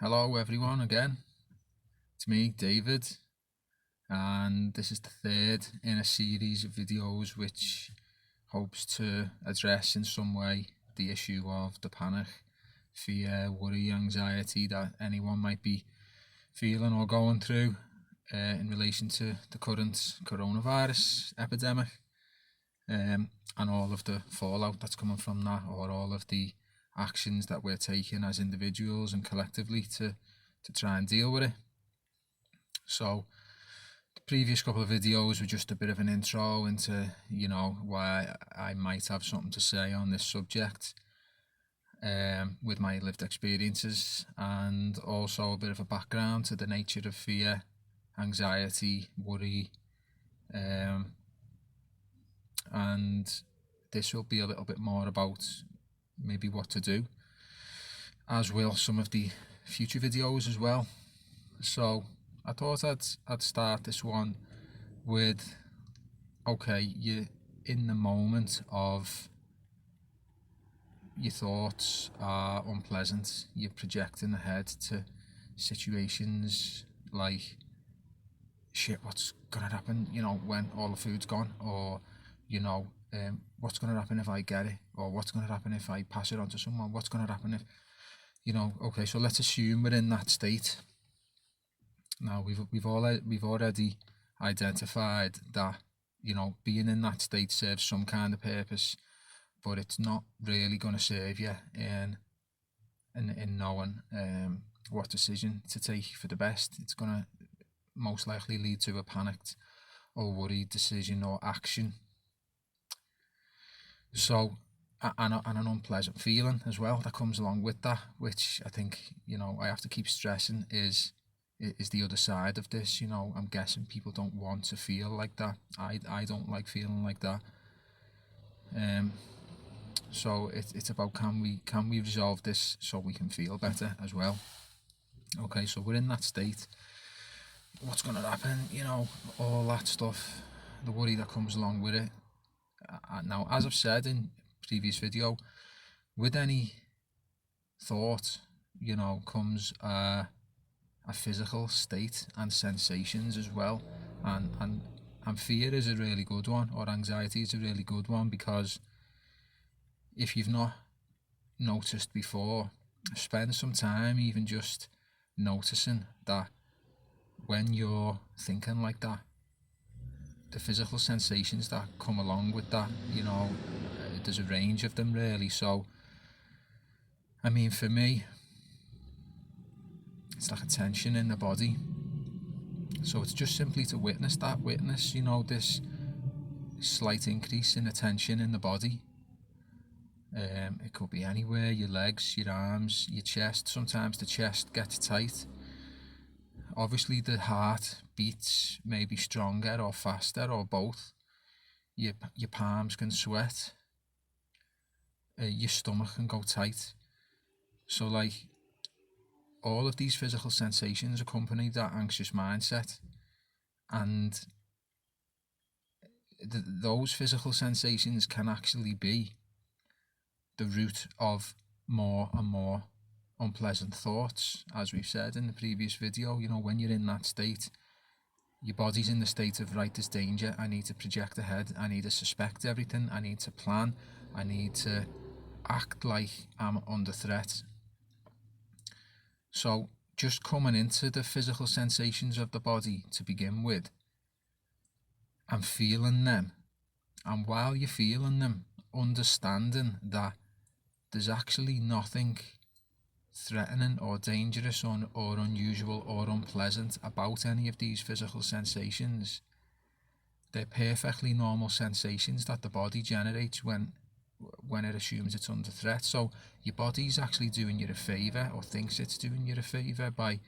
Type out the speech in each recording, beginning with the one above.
Hello everyone again. It's me, David, and this is the third in a series of videos which hopes to address in some way the issue of the panic, fear, worry, anxiety that anyone might be feeling or going through in relation to the current coronavirus epidemic, and all of the fallout that's coming from that, or all of the actions that we're taking as individuals and collectively to try and deal with it. So the previous couple of videos were just a bit of an intro into, why I might have something to say on this subject, with my lived experiences, and also a bit of a background to the nature of fear, anxiety, worry, and this will be a little bit more about maybe what to do, as will some of the future videos as well. So I thought I'd start this one with, okay, you're in the moment of your thoughts are unpleasant, you're projecting ahead to situations like, shit, what's gonna happen, when all the food's gone, or, what's gonna happen if I get it, or what's gonna happen if I pass it on to someone, what's gonna happen if, okay, so let's assume we're in that state. Now we've already identified that, being in that state serves some kind of purpose, but it's not really going to serve you in knowing what decision to take for the best. It's going to most likely lead to a panicked or worried decision or action. So, and an unpleasant feeling as well that comes along with that, which I think, I have to keep stressing is the other side of this. I'm guessing people don't want to feel like that. I don't like feeling like that. So it's about, can we resolve this so we can feel better as well. Okay, so we're in that state. What's going to happen? All that stuff, the worry that comes along with it. Now, as I've said in previous video, with any thought, comes a physical state and sensations as well, and fear is a really good one, or anxiety is a really good one, because if you've not noticed before, spend some time even just noticing that when you're thinking like that, the physical sensations that come along with that, there's a range of them really. So I mean, for me, it's like a tension in the body. So it's just simply to witness this slight increase in the tension in the body. It could be anywhere: your legs, your arms, your chest. Sometimes the chest gets tight. Obviously the heart beats maybe stronger or faster, or both. Your palms can sweat. Your stomach can go tight. So like, all of these physical sensations accompany that anxious mindset, and those physical sensations can actually be the root of more and more unpleasant thoughts. As we've said in the previous video, when you're in that state, your body's in the state of, right, there's danger, I need to project ahead, I need to suspect everything, I need to plan, I need to act like I'm under threat. So just coming into the physical sensations of the body to begin with, and feeling them, and while you're feeling them, understanding that there's actually nothing threatening or dangerous or unusual or unpleasant about any of these physical sensations. They're perfectly normal sensations that the body generates when it assumes it's under threat. So your body's actually doing you a favour, or thinks it's doing you a favour, by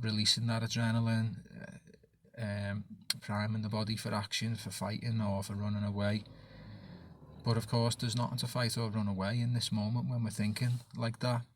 releasing that adrenaline, priming the body for action, for fighting or for running away. But of course there's nothing to fight or run away in this moment when we're thinking like that.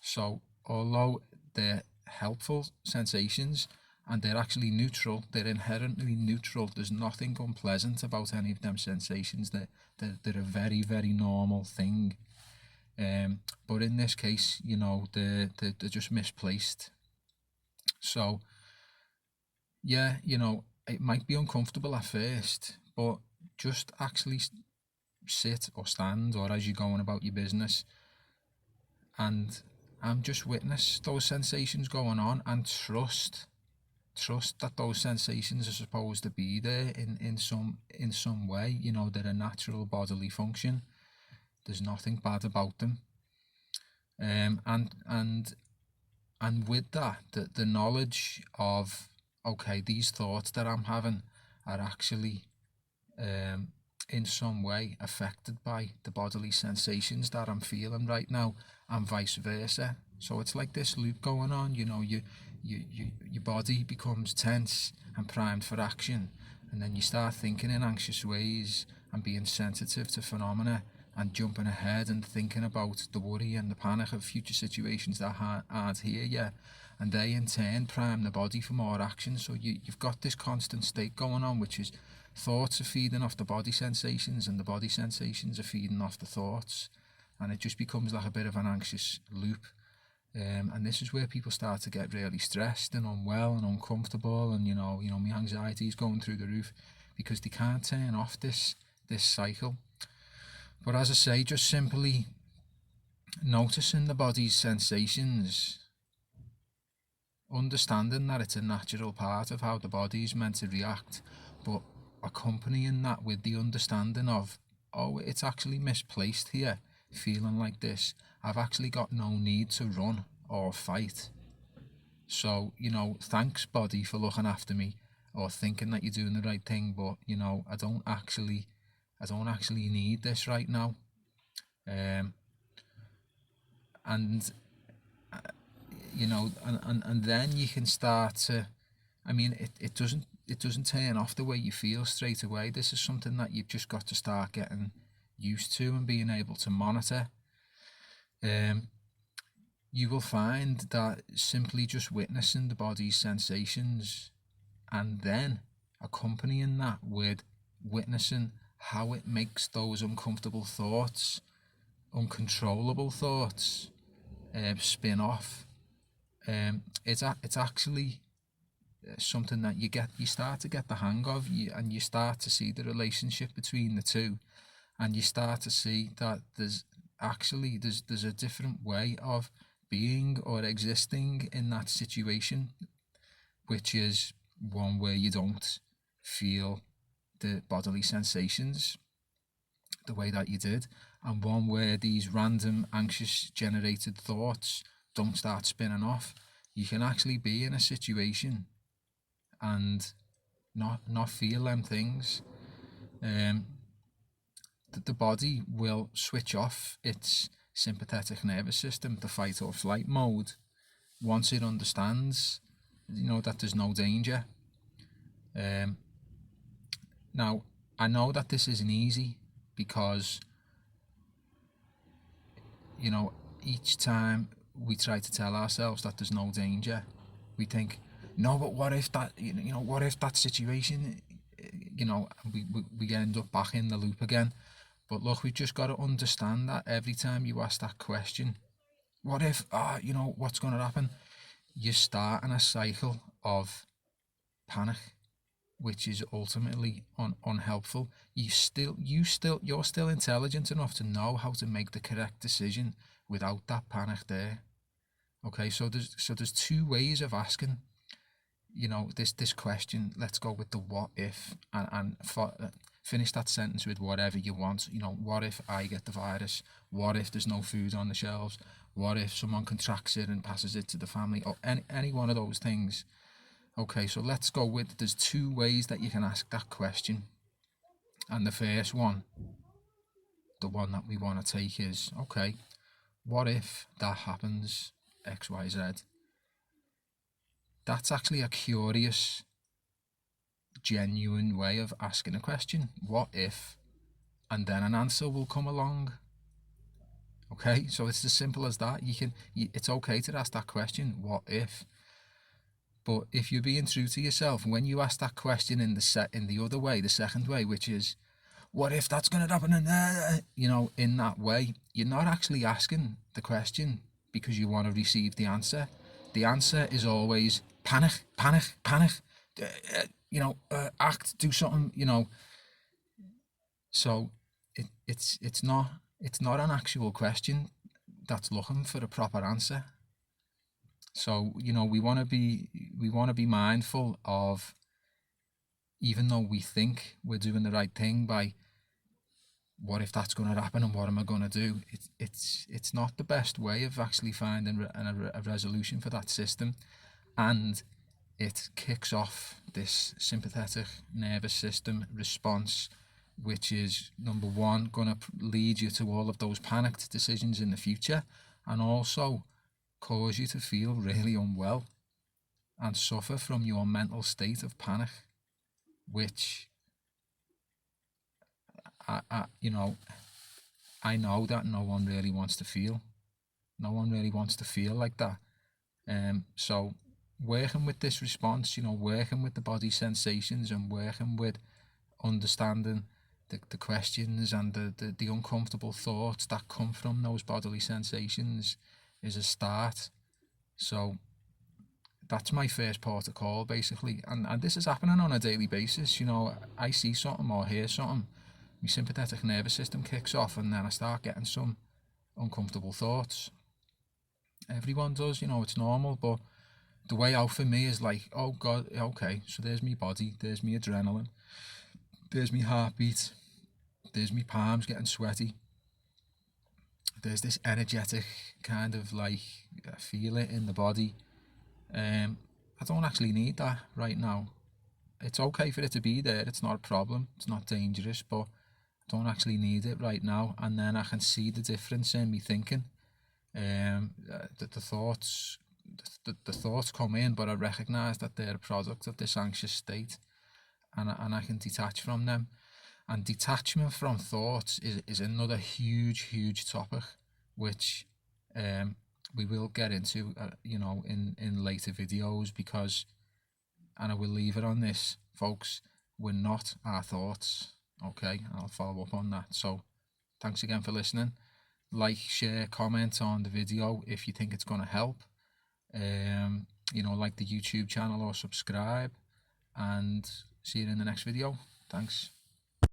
So although they're helpful sensations, and they're actually neutral, they're inherently neutral, there's nothing unpleasant about any of them sensations. They're a very, very normal thing. But in this case, you know, they're just misplaced. So yeah, you know, it might be uncomfortable at first, but just actually sit or stand, or as you're going about your business, and just witness those sensations going on, and trust that those sensations are supposed to be there in some way. You know, they're a natural bodily function. There's nothing bad about them. And with that, the knowledge of, okay, these thoughts that I'm having are actually in some way affected by the bodily sensations that I'm feeling right now, and vice versa. So it's like this loop going on. You know, your body becomes tense and primed for action, and then you start thinking in anxious ways and being sensitive to phenomena and jumping ahead and thinking about the worry and the panic of future situations that aren't here yet, and they in turn prime the body for more action. So you've got this constant state going on, which is thoughts are feeding off the body sensations, and the body sensations are feeding off the thoughts, and it just becomes like a bit of an anxious loop. And this is where people start to get really stressed and unwell and uncomfortable, and you know my anxiety is going through the roof because they can't turn off this cycle. But as I say, just simply noticing the body's sensations, understanding that it's a natural part of how the body is meant to react, but accompanying that with the understanding of, oh, it's actually misplaced here, feeling like this. I've actually got no need to run or fight. So, you know, thanks body for looking after me or thinking that you're doing the right thing, but you know, I don't actually need this right now. And you know, and then you can start to, I mean, it doesn't turn off the way you feel straight away. This is something that you've just got to start getting used to and being able to monitor. You will find that simply just witnessing the body's sensations and then accompanying that with witnessing how it makes those uncomfortable thoughts, uncontrollable thoughts, spin off. It's actually something that you start to get the hang of, and you start to see the relationship between the two, and you start to see that there's a different way of being or existing in that situation, which is one where you don't feel the bodily sensations the way that you did, and one where these random anxious generated thoughts don't start spinning off. You can actually be in a situation and not feel them things. The body will switch off its sympathetic nervous system, the fight or flight mode, once it understands, you know, that there's no danger. Now, I know that this isn't easy because, you know, each time we try to tell ourselves that there's no danger, we think, no, but what if that, you know, what if that situation, you know, we end up back in the loop again. But look, we've just got to understand that every time you ask that question, what if, you know, what's going to happen? You're starting a cycle of panic, which is ultimately unhelpful. You're still intelligent enough to know how to make the correct decision without that panic there. Okay, so there's two ways of asking, you know, this question. Let's go with the what if, and finish that sentence with whatever you want. You know, what if I get the virus? What if there's no food on the shelves? What if someone contracts it and passes it to the family? Or any one of those things. Okay, so let's go with, there's two ways that you can ask that question. And the first one, the one that we want to take is, okay, what if that happens, X, Y, Z? That's actually a curious, genuine way of asking a question. What if? And then an answer will come along. Okay, so it's as simple as that. It's okay to ask that question, what if? But if you're being true to yourself, when you ask that question in the other way, the second way, which is, what if that's going to happen, and you know, in that way, you're not actually asking the question because you want to receive the answer. The answer is always panic, panic, panic. You know, act, do something. You know, so it's not an actual question that's looking for a proper answer. So you know, we want to be mindful of, even though we think we're doing the right thing by, what if that's going to happen and what am I going to do? It's not the best way of actually finding a resolution for that system, and it kicks off this sympathetic nervous system response, which is, number one, going to lead you to all of those panicked decisions in the future, and also cause you to feel really unwell and suffer from your mental state of panic, which you know, I know that no one really wants to feel. No one really wants to feel like that. So working with this response, you know, working with the body sensations and working with understanding the questions and the uncomfortable thoughts that come from those bodily sensations is a start. So that's my first port of call, basically. And this is happening on a daily basis. You know, I see something or hear something, my sympathetic nervous system kicks off, and then I start getting some uncomfortable thoughts. Everyone does, you know, it's normal, but the way out for me is like, oh God, okay, so there's me body, there's me adrenaline, there's me heartbeat, there's me palms getting sweaty, there's this energetic kind of like, I feel it in the body. I don't actually need that right now. It's okay for it to be there, it's not a problem, it's not dangerous, but I don't actually need it right now. And then I can see the difference in me thinking. The thoughts, the thoughts come in, but I recognise that they're a product of this anxious state, and I can detach from them. And detachment from thoughts is another huge topic, which we will get into, you know, in later videos, because, and I will leave it on this, folks, we're not our thoughts, okay? And I'll follow up on that. So thanks again for listening. Like, share, comment on the video if you think it's going to help. You know, like the YouTube channel or subscribe, and see you in the next video. Thanks.